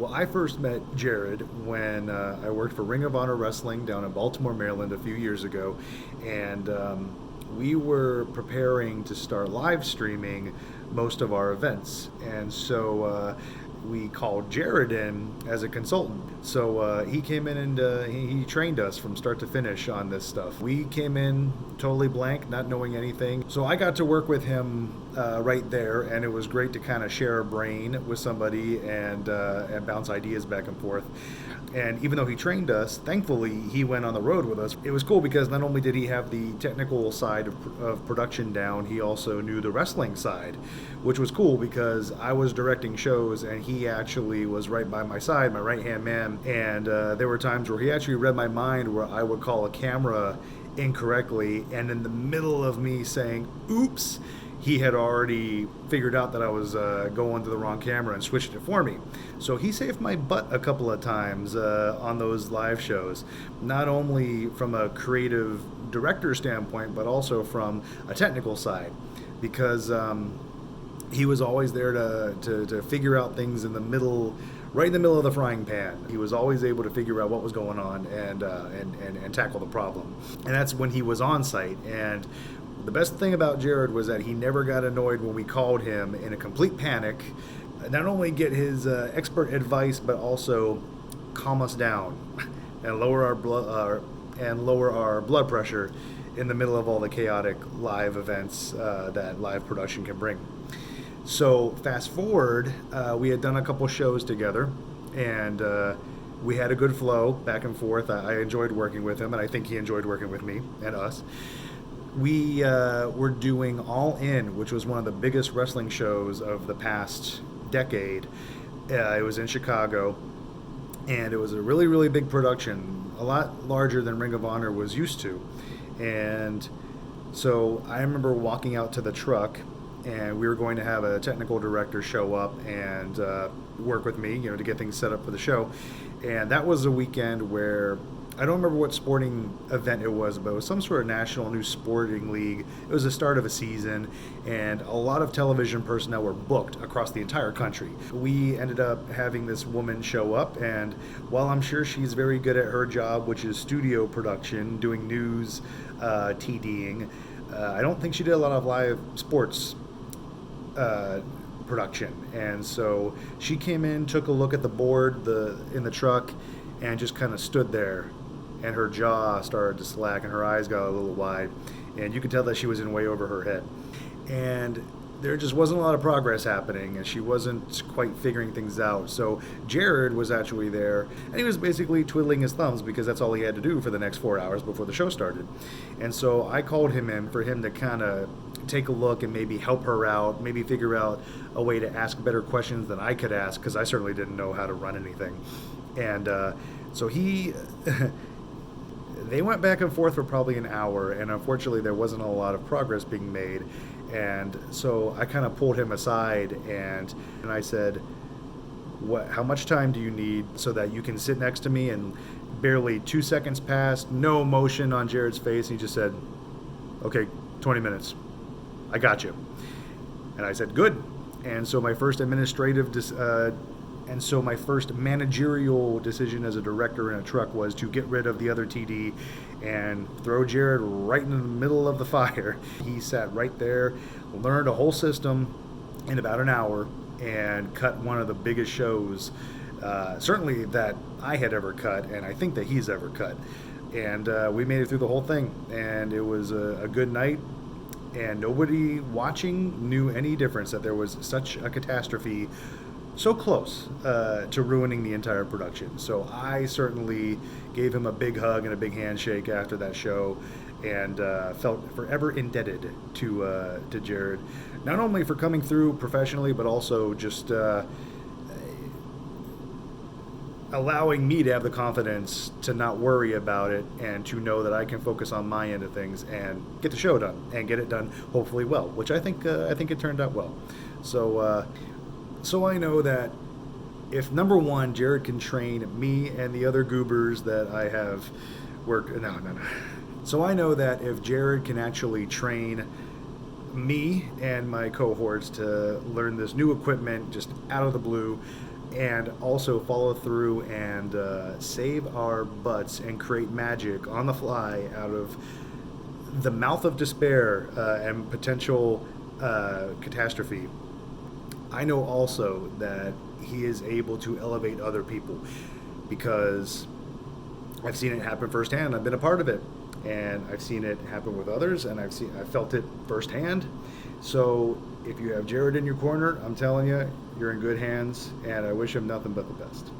Well, I first met Jared when I worked for Ring of Honor Wrestling down in Baltimore, Maryland a few years ago, and we were preparing to start live streaming most of our events. And so we called Jared in as a consultant. So he came in and he trained us from start to finish on this stuff. We came in totally blank, not knowing anything. So I got to work with him right there, and it was great to kind of share a brain with somebody and bounce ideas back and forth. And even though he trained us, thankfully he went on the road with us. It was cool because not only did he have the technical side of production down, he also knew the wrestling side, which was cool because I was directing shows and he actually was right by my side, my right-hand man. And there were times where he actually read my mind where I would call a camera incorrectly, and in the middle of me saying, oops, he had already figured out that I was going to the wrong camera and switched it for me. So he saved my butt a couple of times on those live shows, not only from a creative director standpoint, but also from a technical side, because he was always there to figure out things in the middle, right in the middle of the frying pan. He was always able to figure out what was going on and tackle the problem. And that's when he was on site. And the best thing about Jared was that he never got annoyed when we called him in a complete panic, not only get his expert advice, but also calm us down and lower our blood pressure in the middle of all the chaotic live events that live production can bring. So fast forward, we had done a couple shows together, and we had a good flow back and forth. I enjoyed working with him, and I think he enjoyed working with me and us. We were doing All In, which was one of the biggest wrestling shows of the past decade. It was in Chicago, and it was a really, really big production, a lot larger than Ring of Honor was used to. And so I remember walking out to the truck, and we were going to have a technical director show up and work with me, to get things set up for the show. And that was a weekend where I don't remember what sporting event it was, but it was some sort of national new sporting league. It was the start of a season, and a lot of television personnel were booked across the entire country. We ended up having this woman show up, and while I'm sure she's very good at her job, which is studio production, doing news, TDing, I don't think she did a lot of live sports production. And so she came in, took a look at the board in the truck, and just kind of stood there, and her jaw started to slack and her eyes got a little wide, and you could tell that she was in way over her head. And there just wasn't a lot of progress happening, and she wasn't quite figuring things out. So Jared was actually there, and he was basically twiddling his thumbs because that's all he had to do for the next 4 hours before the show started. And so I called him in for him to kind of take a look and maybe help her out, maybe figure out a way to ask better questions than I could ask, because I certainly didn't know how to run anything. And so they went back and forth for probably an hour, and unfortunately there wasn't a lot of progress being made. And so I kind of pulled him aside and I said, how much time do you need so that you can sit next to me? And barely 2 seconds passed, no emotion on Jared's face. He just said, okay, 20 minutes. I got you. And I said, good. And so my first managerial decision as a director in a truck was to get rid of the other TD and throw Jared right in the middle of the fire. He sat right there, learned a whole system in about an hour, and cut one of the biggest shows, certainly that I had ever cut, and I think that he's ever cut. And we made it through the whole thing, and it was a good night. And nobody watching knew any difference that there was such a catastrophe so close to ruining the entire production. So I certainly gave him a big hug and a big handshake after that show, and felt forever indebted to Jared, not only for coming through professionally, but also just allowing me to have the confidence to not worry about it and to know that I can focus on my end of things and get the show done and get it done hopefully well, which I think it turned out well. So I know that if number one, Jared can train me and the other goobers that I have worked. No. So I know that if Jared can actually train me and my cohorts to learn this new equipment just out of the blue, and also follow through and save our butts and create magic on the fly out of the mouth of despair and potential catastrophe. I know also that he is able to elevate other people because I've seen it happen firsthand. I've been a part of it, and I've seen it happen with others, and I've felt it firsthand. So if you have Jared in your corner, I'm telling you, you're in good hands, and I wish him nothing but the best.